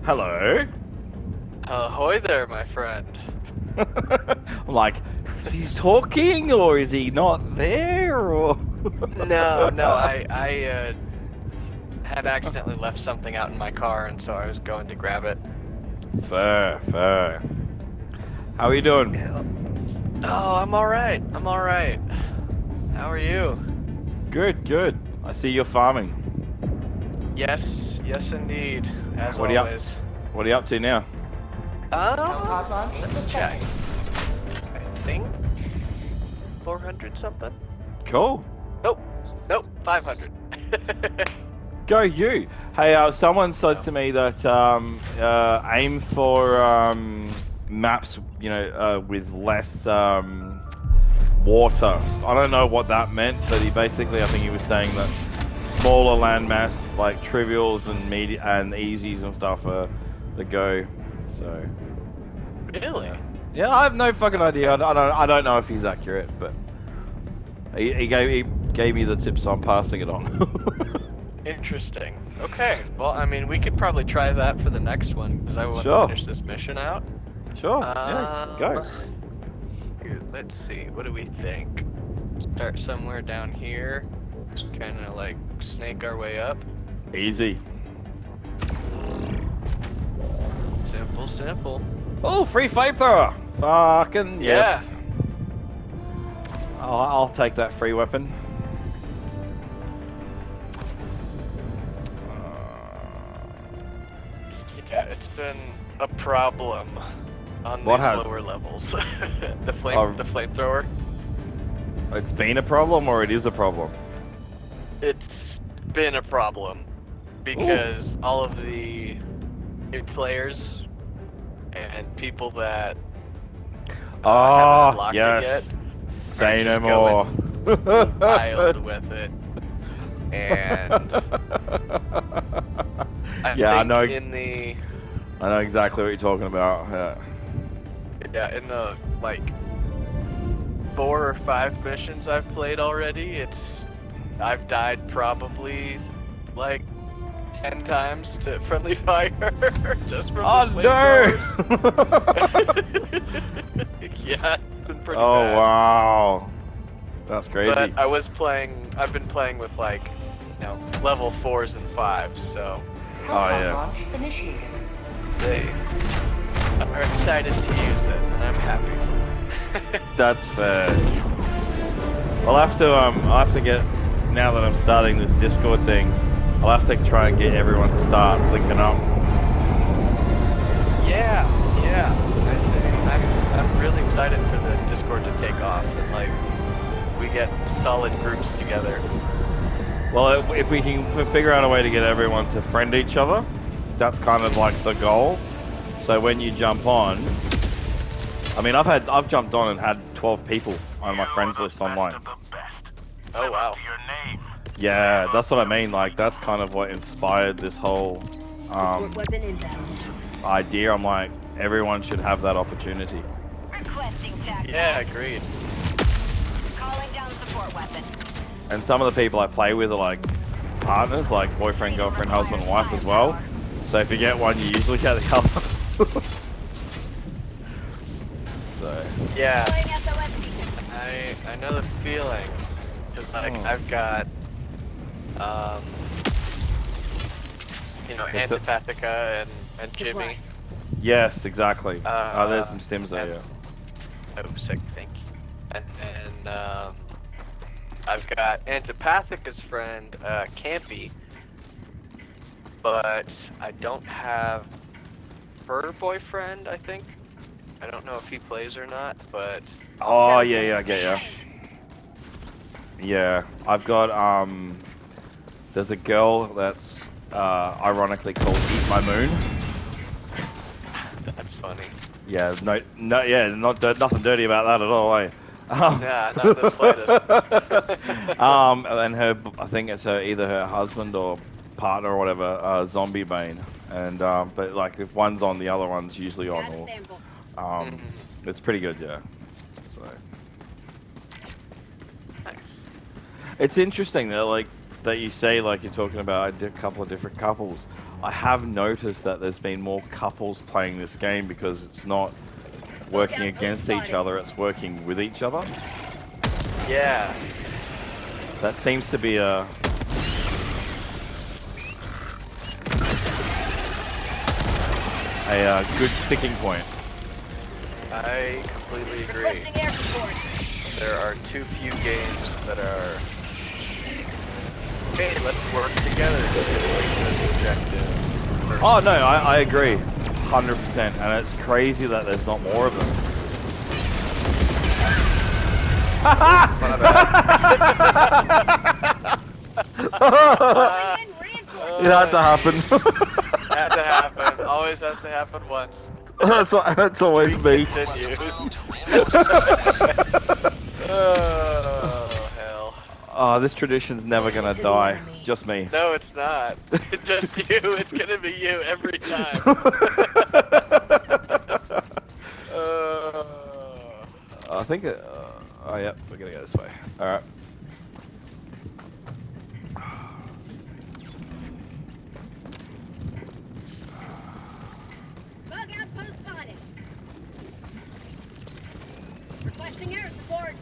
Hello. Ahoy there, my friend. I'm like, is he talking or is he not there? Or No, I had accidentally left something out in my car, and so I was going to grab it. fair. How are you doing? Oh, I'm alright. I'm alright. How are you? Good. I see you're farming. Yes, indeed. As What are you up? always. What are you up to now? Let's check. I think 400 something. Cool. Nope, 500. Go you. Hey, someone said to me that aim for maps, with less water. I don't know what that meant, but I think he was saying that smaller landmass, like trivials and easies and stuff, are the go. So. Really? Yeah, I have no fucking idea. I don't know if he's accurate, but he gave me the tip, so I'm passing it on. Interesting. Okay, well, I mean, we could probably try that for the next one, because I want to Sure. finish this mission out. Sure. Yeah. Go. Here, let's see. What do we think? Start somewhere down here. Just kind of like snake our way up. Easy. Simple. Oh, free flamethrower! Fucking Yeah. yes. I'll take that free weapon. Yeah, it's been a problem on What these has? lower levels. the flamethrower. It's been a problem, or it is a problem? It's been a problem because all of the new players and people that haven't unlocked it yet Say are no just more. going wild with it. And I know. I know exactly what you're talking about. Yeah, in the like 4 or 5 missions I've played already, I've died probably like 10 times to friendly fire just from the flamethrowers. Yeah, it's been pretty bad. Wow. That's crazy. But I've been playing with like, level 4s and 5s, so. Launch initiated. They are excited to use it, and I'm happy for them. That's fair. I'll have to get, now that I'm starting this Discord thing, I'll have to try and get everyone to start linking up. Yeah. I'm really excited for the Discord to take off, and like we get solid groups together. Well, if we can figure out a way to get everyone to friend each other, that's kind of like the goal. So when you jump on, I mean, I've jumped on and had 12 people on my friends list online. Oh wow. Yeah, that's what I mean. Like, that's kind of what inspired this whole idea. I'm like, everyone should have that opportunity. Yeah, agreed. Calling down support weapon. And some of the people I play with are like partners, like boyfriend, girlfriend, husband, wife as well. So if you get one, you usually get the other. So. Yeah. I know the feeling, because like I've got, Antipathica and Jimmy. Yes, exactly. There's some stims there, yeah. Oh, sick, thank you. And I've got Antipathica's friend, Campy, but I don't have her boyfriend, I think. I don't know if he plays or not, but... Oh, yeah, I get ya. Yeah, I've got, there's a girl that's, ironically called Eat My Moon. That's funny. Yeah, nothing dirty about that at all, eh? Yeah, not the slightest. And I think it's either her husband or partner or whatever, Zombie Bane. And, but like, if one's on, the other one's usually on, or, it's pretty good, yeah. So. Nice. It's interesting that, like, that you say, like, you're talking about a couple of different couples. I have noticed that there's been more couples playing this game because it's not working against each other, it's working with each other. Yeah. That seems to be a good sticking point. I completely agree. Requesting air support. There are too few games that are, hey, let's work together to complete this objective. Oh no, I agree, 100%, and it's crazy that there's not more of them. It had to happen. Had to happen. Always has to happen once. That's always me. Continues. Oh, hell. Oh, this tradition's never gonna die. Just me. No, it's not. Just you. It's gonna be you every time. I think. Oh, yeah, we're gonna go this way. All right. Bug outpost spotted. Requesting air support.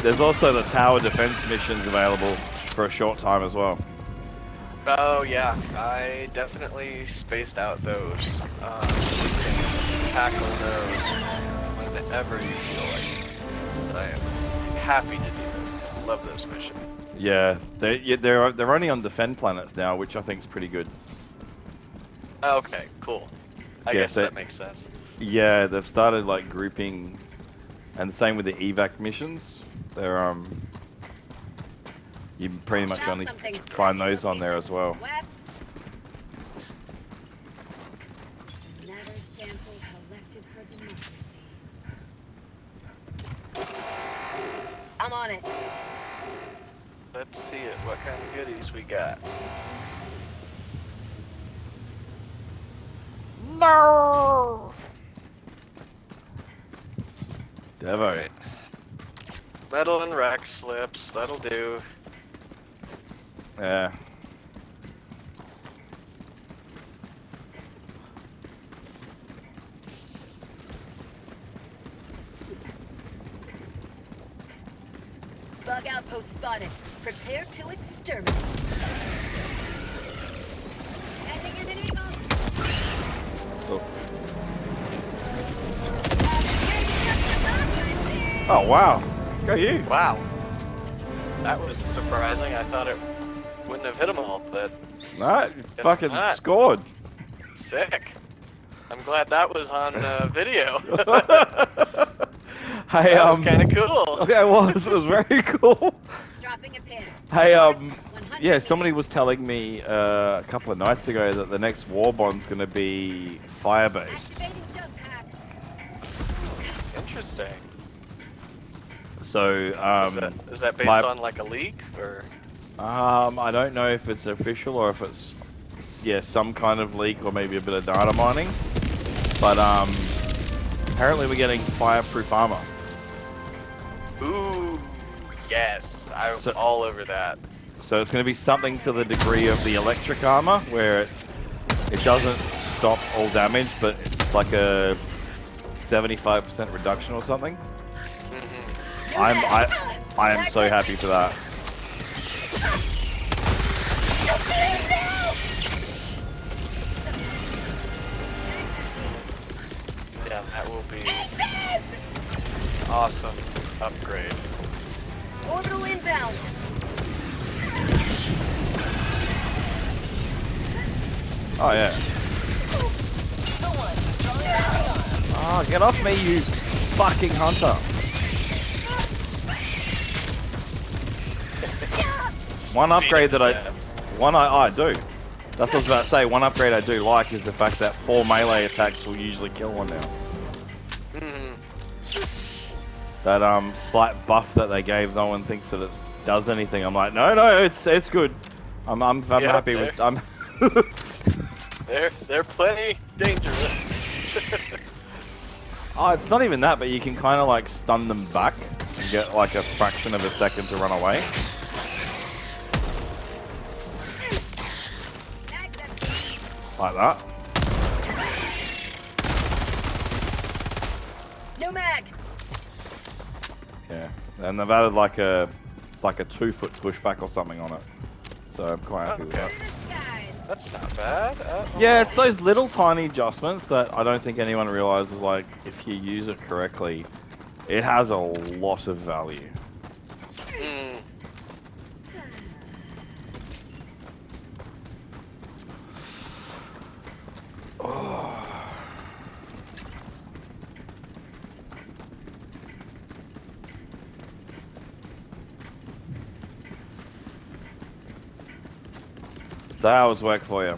There's also the tower defense missions available for a short time as well. Oh yeah, I definitely spaced out those. You can tackle those whenever you feel like it. So I am happy to do them. Love those missions. Yeah, they're only on defend planets now, which I think is pretty good. Okay, cool. I guess that makes sense. Yeah, they've started like grouping, and the same with the evac missions. They're you pretty much only find those on there as well. Another sample collected for democracy. I'm on it. Let's see it. What kind of goodies we got? No. Devo. Alright. Metal and rack slips. That'll do. Yeah. Bug outpost spotted. Prepare to exterminate. Sending in an eagle. Oh wow. Go you. Wow. That was surprising. I thought it wouldn't have hit them all, but Nah, you fucking not. scored. Sick. I'm glad that was on video. Hey, That was kind of cool. Okay, it was very cool. Dropping a pin. Hey, yeah, somebody was telling me a couple of nights ago that the next war bond's gonna be fire-based. Activating jump pack. Interesting. So, Is that based on like a leak or? I don't know if it's official or if it's some kind of leak or maybe a bit of data mining. But apparently we're getting fireproof armor. Ooh, yes, I'm all over that. So it's going to be something to the degree of the electric armor, where it doesn't stop all damage, but it's like a 75% reduction or something. I am so happy for that. Yeah, that will be awesome upgrade. Orbital inbound. Oh yeah. Oh, get off me, you fucking hunter. One upgrade that I do. That's what I was about to say. One upgrade I do like is the fact that 4 melee attacks will usually kill one now. that slight buff that they gave. No one thinks that it does anything. I'm like, no, it's good. I'm Yeah, happy with. They're plenty dangerous. Oh, it's not even that, but you can kind of like stun them back and get like a fraction of a second to run away. Like that. No mag. Yeah, and they've added like it's like a 2-foot pushback or something on it. So I'm quite happy with that. That's not bad. Yeah, it's those little tiny adjustments that I don't think anyone realizes, like, if you use it correctly, it has a lot of value. Mm. So how was work for you?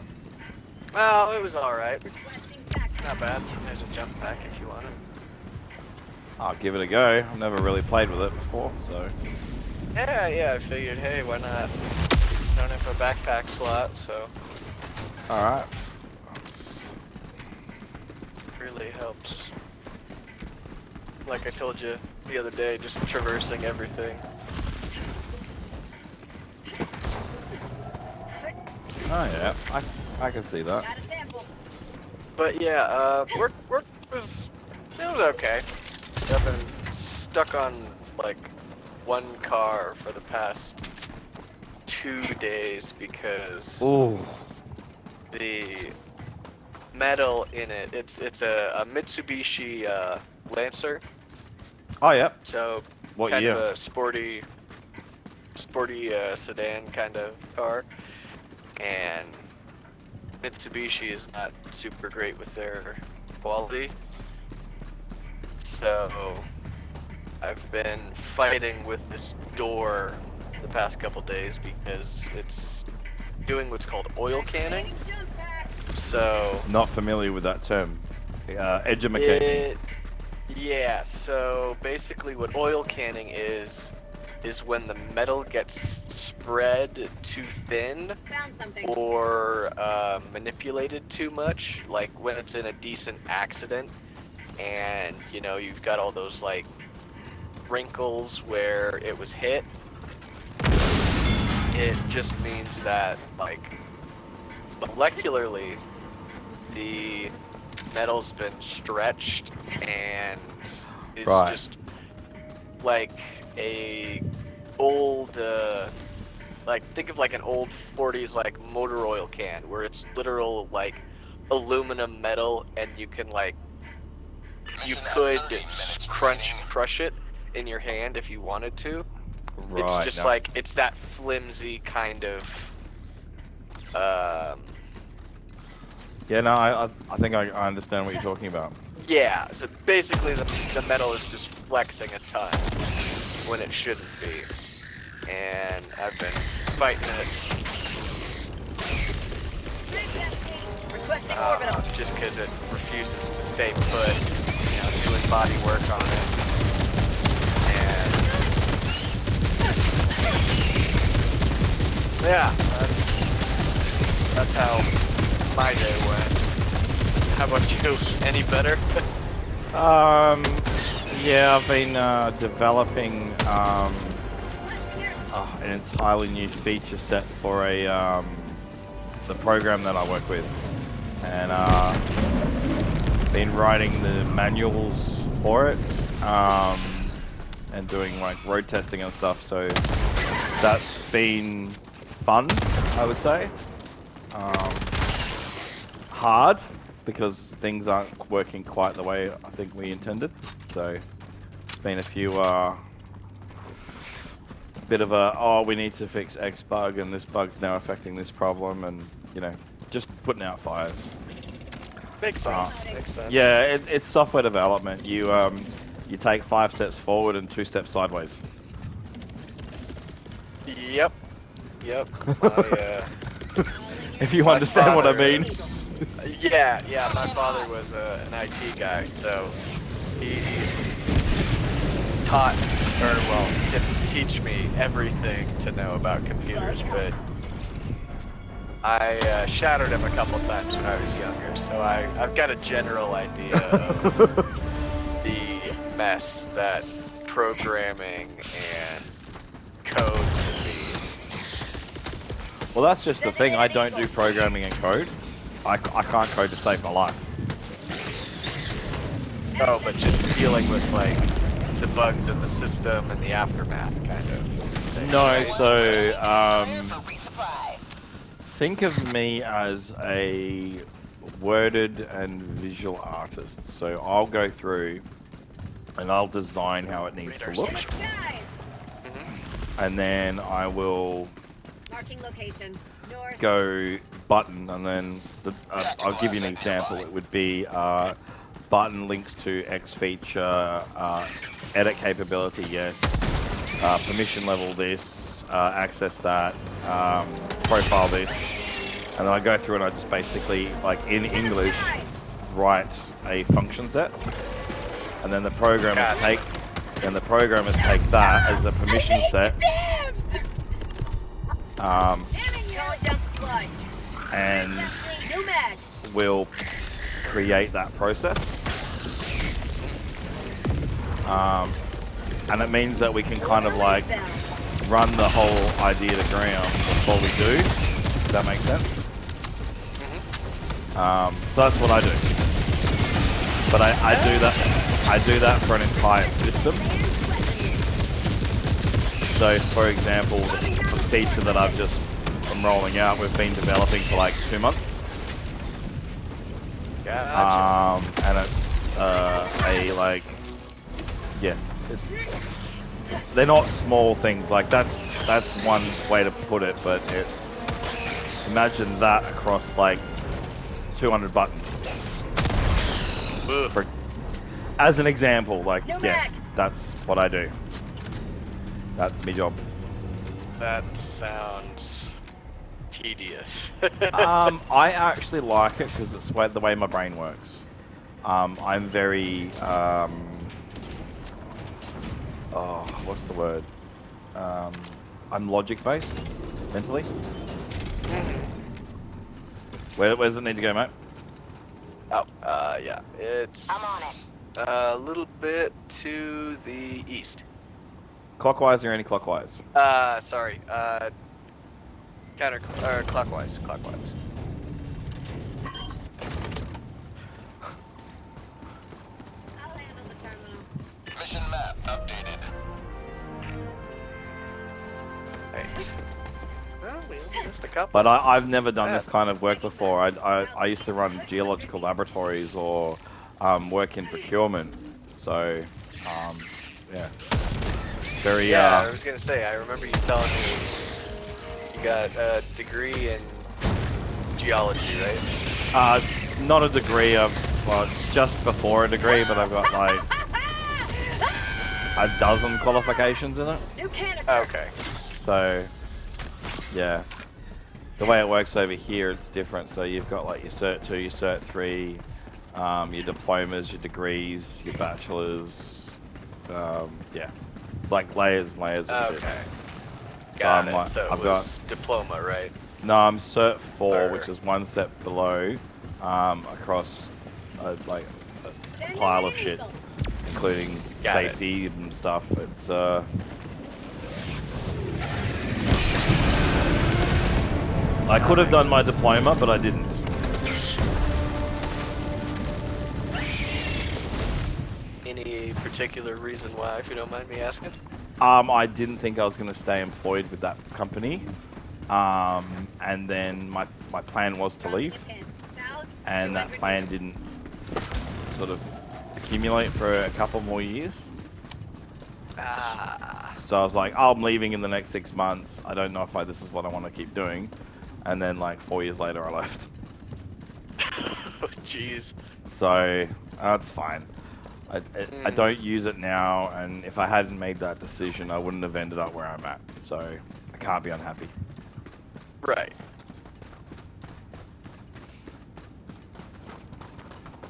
Well, it was alright. Requesting backup. Not bad. There's a jump pack if you want it. I'll give it a go. I've never really played with it before, so... Yeah, I figured, hey, why not? Don't have a backpack slot, so Alright. really helps. Like I told you the other day, just traversing everything. Oh yeah, I can see that. Got a sample. But yeah, work was okay. I've been stuck on like one car for the past 2 days because Ooh. the metal in it, it's a Mitsubishi Lancer, Oh yeah. so What kind year? of a sporty sedan kind of car, and Mitsubishi is not super great with their quality, so I've been fighting with this door the past couple days because it's doing what's called oil canning. Jump pack. So Not familiar with that term. Edumacating. yeah, so basically what oil canning is when the metal gets spread too thin Found something. or manipulated too much, like when it's in a decent accident and you know you've got all those like wrinkles where it was hit. It just means that like molecularly the metal's been stretched and it's Right. just like a old like think of like an old 40s like motor oil can where it's literal like aluminum metal and you can like you could crush it in your hand if you wanted to. Right. It's just now- like it's that flimsy kind of Yeah, no, I think I understand what you're talking about. yeah, so basically the metal is just flexing a ton when it shouldn't be. And I've been fighting it Requesting orbital. just because it refuses to stay put, you know, doing body work on it. And yeah, that's how my day went. How about you? Any better? Yeah, I've been developing an entirely new feature set for the program that I work with, and been writing the manuals for it, and doing like road testing and stuff. So that's been fun, I would say. Hard because things aren't working quite the way I think we intended. So it's been a few bit of a, oh, we need to fix X bug and this bug's now affecting this problem, and you know, just putting out fires. Makes sense. Makes sense. Yeah, it's software development. You take 5 steps forward and 2 steps sideways. Yep. My, If you my understand what I father mean. is- yeah. My father was an IT guy, so he taught, or well, didn't teach me everything to know about computers, but I shadowed him a couple times when I was younger, so I've got a general idea of the mess that programming and code can be. Well, that's just the thing. I don't do programming and code. I can't code to save my life. Oh, but just dealing with like the bugs in the system and the aftermath, kind of. Thing. No, so think of me as a worded and visual artist. So I'll go through and I'll design how it needs to look, and then I will Marking location. North. go button, and then I'll give you an example. It would be button links to X feature, edit capability, yes, permission level this, access that, profile this, and then I go through and I just basically, like in English, write a function set, and then the programmers take that as a permission set, and we'll create that process. And it means that we can kind of like run the whole idea to ground before we do. Does that make sense? So that's what I do. But I do that for an entire system. So for example, the feature that I'm rolling out, we've been developing for like 2 months. Gotcha. And they're not small things. Like that's one way to put it, but it's, imagine that across like 200 buttons. As an example, like yeah, that's what I do. That's my job. That sounds tedious. I actually like it because it's the way my brain works. I'm very what's the word? I'm logic based mentally. Where does it need to go, mate? Oh, yeah, it's I'm on it. A little bit to the east. Clockwise or anti-clockwise? Sorry, clockwise. Clockwise. I'll handle the terminal. Mission map updated. Right. Well, we missed a couple. But I've never done this kind of work before. I used to run geological laboratories or work in procurement. So, yeah. Very, yeah, I was gonna say, I remember you telling me you got a degree in geology, right? It's not a degree well, it's just before a degree, but I've got like a dozen qualifications in it. New canister. Okay. So, yeah. The way it works over here, it's different. So you've got like your Cert 2, your Cert 3, your diplomas, your degrees, your bachelors. Yeah. It's like layers and layers of Okay. it. Got I'm it. like, So I've it was diploma, right? No, I'm Cert 4, Or- which is one step below, across like a pile of shit, including Got it. safety and stuff. It's I could have done my diploma, but I didn't. Any particular reason why, if you don't mind me asking? I didn't think I was going to stay employed with that company, and then my plan was to leave, and that plan didn't sort of accumulate for a couple more years. So I was like, oh, I'm leaving in the next 6 months. I don't know if this is what I want to keep doing. And then like 4 years later, I left. Oh, jeez. So that's fine. I don't use it now, and if I hadn't made that decision, I wouldn't have ended up where I'm at. So I can't be unhappy. Right.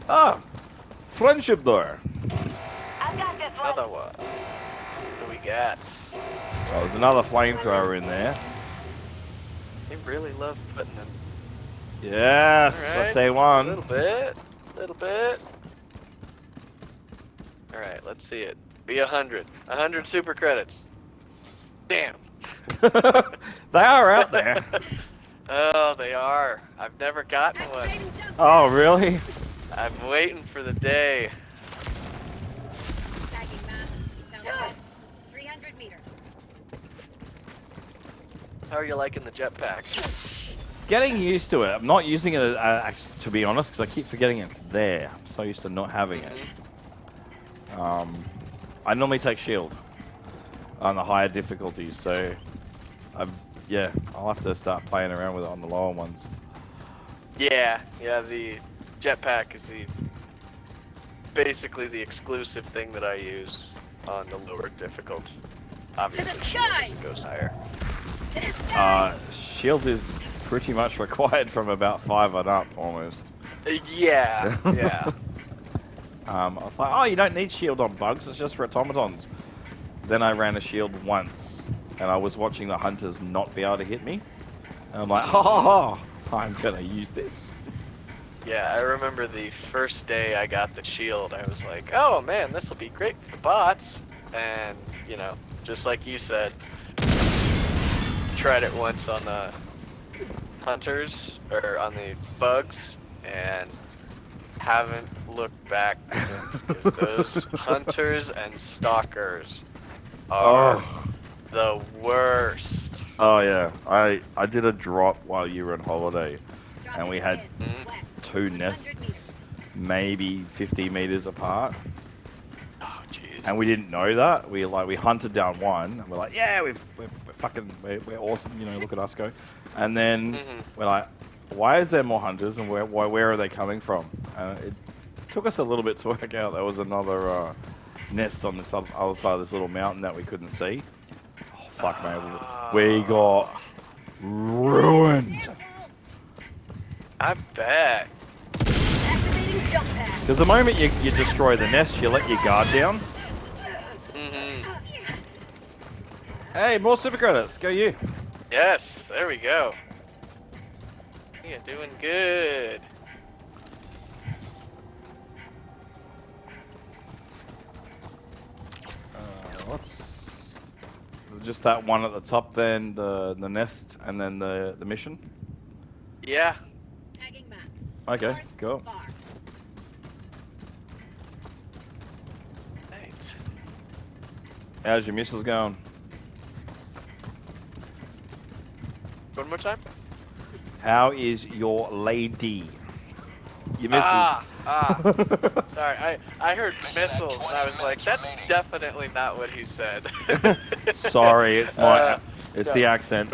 Ah, friendship door. I've got this one. Another one. gats. Oh, there's another flamethrower in there. They really love putting them. Yes, I Alright, say a one. little bit. Little bit. Alright, let's see it. Be 100. 100 super credits. Damn. They are out there. Oh, they are. I've never gotten one. Oh, really? I'm waiting for the day. Tagging map. Sounds good. 300 meters. How are you liking the jetpack? Getting used to it. I'm not using it, to be honest, because I keep forgetting it's there. I'm so used to not having it. I normally take shield on the higher difficulties, so I'll have to start playing around with it on the lower ones. Yeah, the jetpack is basically the exclusive thing that I use on the lower difficulty. Obviously, shield as it goes higher. Shield is pretty much required from about 5 and up, almost. Yeah, yeah. I was like, oh, you don't need shield on bugs, it's just for automatons. Then I ran a shield once, and I was watching the hunters not be able to hit me. And I'm like, oh, I'm gonna use this. Yeah, I remember the first day I got the shield, I was like, oh man, this will be great for bots. And, you know, just like you said, tried it once on the hunters, or on the bugs, and haven't looked back since, 'cause those hunters and stalkers are the worst. Oh yeah, I did a drop while you were on holiday, and we had 2 nests, maybe 50 meters apart. Oh jeez. And we didn't know that. We hunted down one, and we're like, yeah, we're awesome, you know, look at us go. And then we're like, why is there more hunters, and where are they coming from? It took us a little bit to work out there was another nest on this other side of this little mountain that we couldn't see. Oh fuck, man, we got ruined. I bet. Activating jump pad. Because the moment you destroy the nest, you let your guard down. Hey, more super credits. Go you. Yes, there we go. You're doing good. What's just that one at the top, then the nest, and then the mission? Yeah. Tagging map. Okay, North, cool. far. Right. How's your missiles going? One more time. How is your lady? Your missus. Sorry, I heard missiles and I was like, that's definitely not what he said. Sorry, it's my it's no. the accent.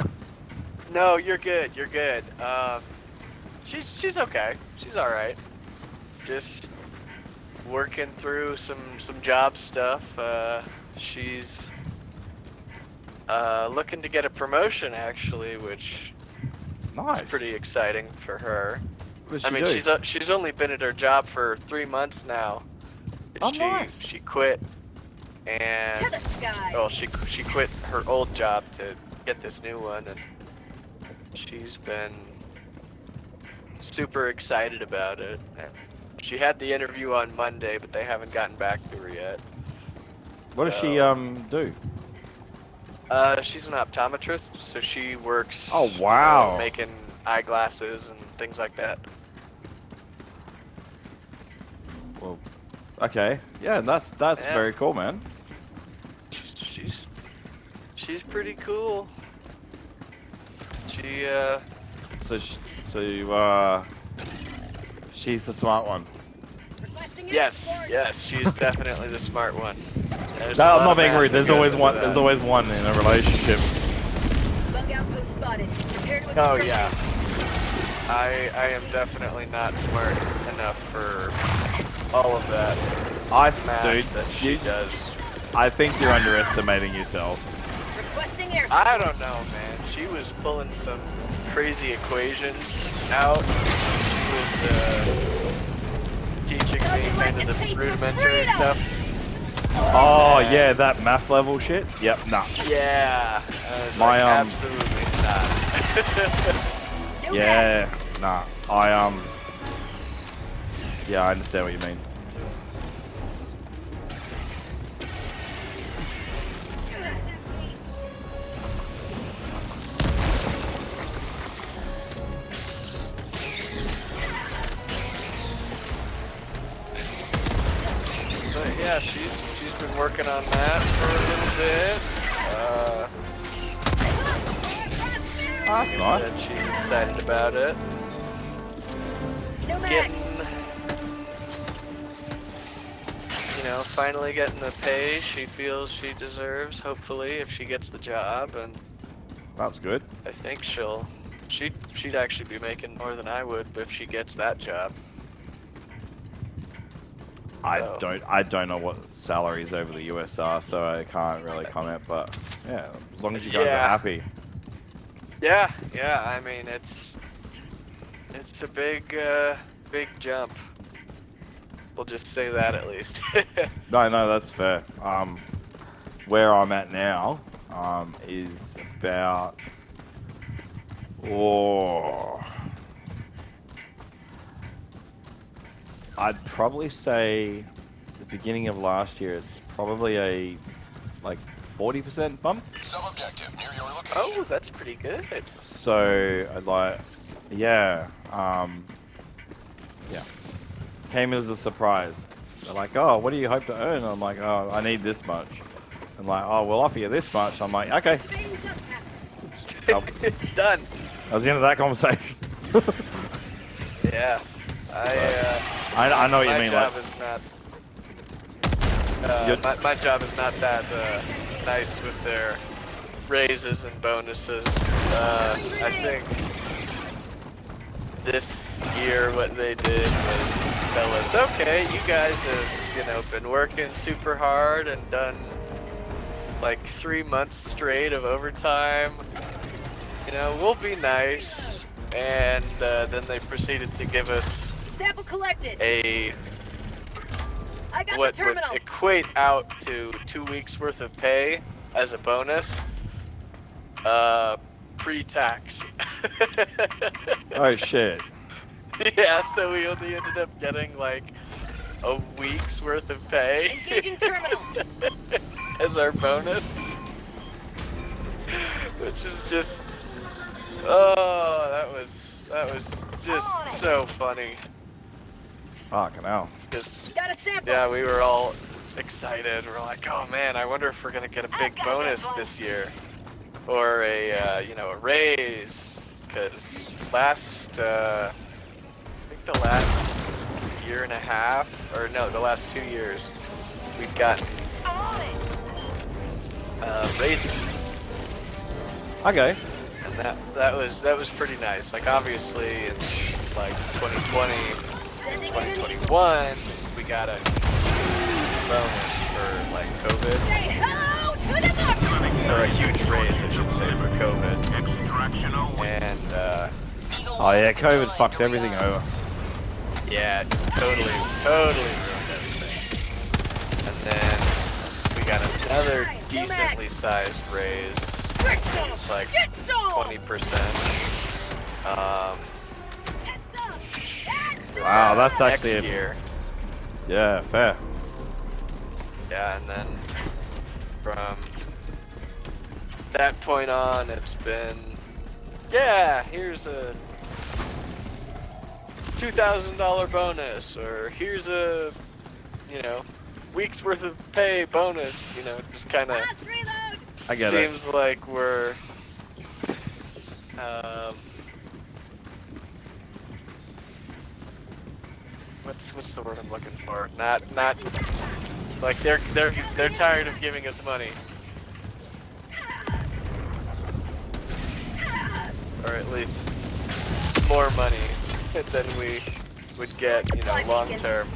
No, you're good. You're good. She's okay. She's all right. Just working through some job stuff. She's looking to get a promotion actually, which Nice. is pretty exciting for her. What does I she mean, do? she's only been at her job for 3 months now. Oh, nice. She quit, and To the sky. well, she quit her old job to get this new one, and she's been super excited about it. And she had the interview on Monday, but they haven't gotten back to her yet. What does she do? She's an optometrist, so she works. Oh, wow. Making eyeglasses and things like that. Well, okay. Yeah, that's Yeah. very cool, man. She's pretty cool. She she's the smart one. Requesting yes, she's definitely the smart one. No, I'm not being rude. There's always one. There's always one in a relationship. Bug outpost spotted. Prepared with Oh the yeah. I am definitely not smart enough for all of that math that she does. I think you're underestimating yourself. Requesting air. I don't know, man. She was pulling some crazy equations out. She was teaching me kind of the rudimentary stuff. Oh yeah, that math level shit. Yep, nah. Yeah. I was My, like, absolutely not. Yeah, nah. Yeah, I understand what you mean. But yeah, she's been working on that for a little bit. That's She nice. said she's excited about it. Getting, you know, finally getting the pay she feels she deserves, hopefully, if she gets the job, and That's good. I think she'd actually be making more than I would if she gets that job. I So. don't know what salaries over the US are, so I can't really comment. But yeah, as long as you guys are happy. Yeah, I mean it's a big jump. We'll just say that at least. No, that's fair. Where I'm at now, is about I'd probably say the beginning of last year. It's probably a like 40% bump. Sub-objective near your location. Oh, that's pretty good. So I'd like, yeah, yeah. Came as a surprise. They're like, oh, what do you hope to earn? I'm like, oh, I need this much. I'm like, oh, we'll offer you this much. I'm like, okay. Done. That was the end of that conversation. Yeah. I know what you mean. My job is not. My job is not that nice with their raises and bonuses. I think this year what they did was tell us, okay, you guys have been working super hard and done like 3 months straight of overtime. We'll be nice, and then they proceeded to give us Sample collected. What would equate out to 2 weeks worth of pay as a bonus, pre-tax. Oh shit. Yeah, so we only ended up getting like a week's worth of pay Engaging terminal. as our bonus, which is just, oh, that was just so funny. Fucking hell. Got a sample. Yeah, we were all excited. We're like, oh man, I wonder if we're gonna get a big bonus this year, or a raise, because I think the last year and a half, or no, the last 2 years, we've gotten raises. Okay. And that was pretty nice. Like obviously in like 2020, 2021, we got a bonus for like COVID. Say hello to the market. Or a huge raise, I should say, for COVID. And Oh yeah, COVID fucked everything over. yeah, totally ruined everything. And then we got another decently sized raise. It's like 20%. Wow, that's actually next year. Yeah, fair. Yeah, and then from that point on, it's been, yeah, here's a $2,000 bonus, or here's a, week's worth of pay bonus. Just kind of I get it. seems like we're what's the word I'm looking for? Not like they're tired of giving us money, or at least more money than we would get, long term.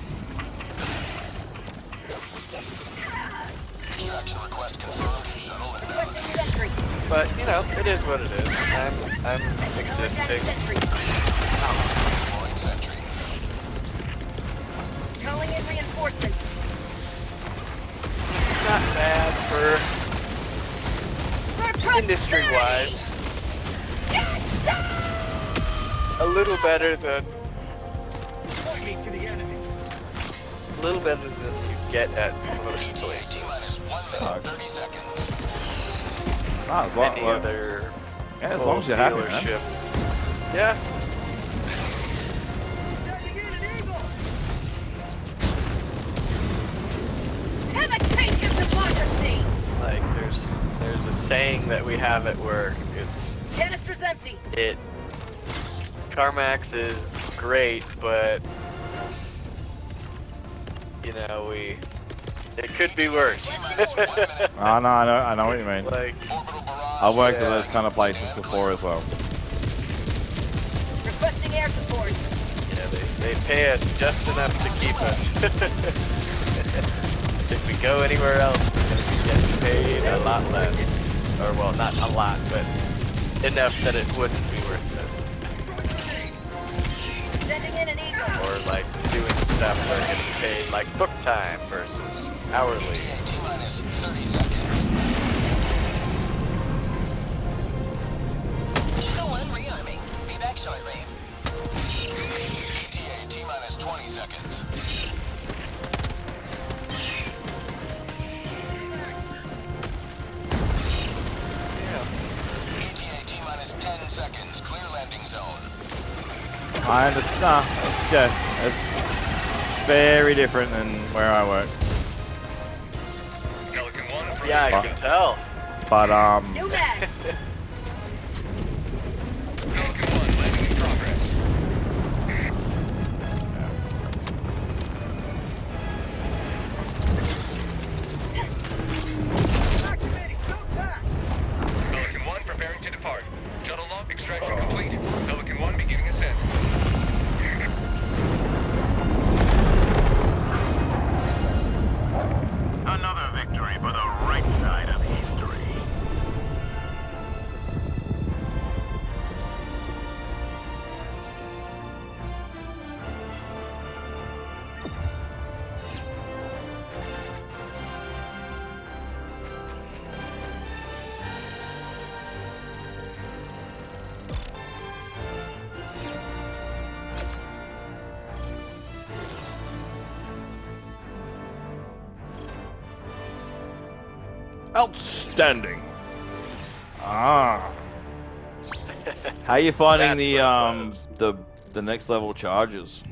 But it is what it is. I'm existing. Calling in reinforcements. not bad for industry-wise. A little better than you get at most places. Ah, as long, Any well, other yeah, as long as you're happy, man. dealership. Yeah. Have a taste of democracy! Like there's a saying that we have at work. It's Canister's empty. CarMax is great, but you know it could be worse. Oh, no, I know what you mean. Like I've worked at yeah. those kind of places before as well. Requesting air support. Yeah, they pay us just enough to keep us. If we go anywhere else, we're gonna be getting paid a lot less. Or well, not a lot, but enough that it wouldn't be worth it. Sending in an eagle. Or like doing stuff where getting paid like book time versus hourly. T-minus 30 seconds. Eagle 1 rearming. Be back shortly. ETA T-minus 20 seconds. ETA T-minus 10 seconds. Clear landing zone. I understand. Yeah, it's very different than where I work. Pelican 1 for Yeah, I can tell. But New mag. Pelican 1 landing in progress. Pelican 1 preparing to depart. Shuttle log extraction complete. Pelican 1 beginning ascent. Another victory for the right side of history. outstanding. Ah. How you finding That's what it the next level charges?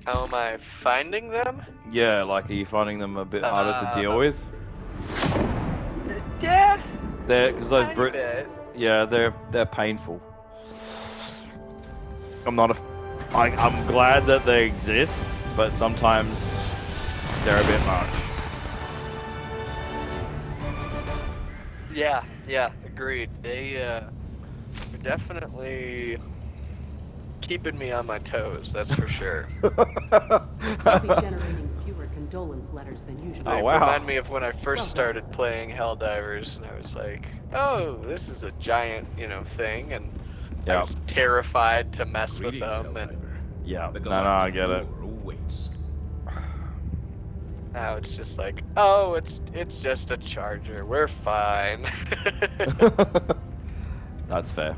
How am I finding them? Yeah, like are you finding them a bit harder to deal with? Yeah. They're because those Tiny bit. yeah, they're painful. I'm glad that they exist, but sometimes they're a bit much. Yeah, agreed. They're definitely keeping me on my toes, that's for sure. I'll be generating fewer condolence letters than usual. Oh, They wow. remind me of when I first started playing Helldivers, and I was like, oh, this is a giant, thing, and I Yeah. was terrified to mess with them, and Yeah, no, I get it. now it's just like, oh, it's just a charger, we're fine. That's fair.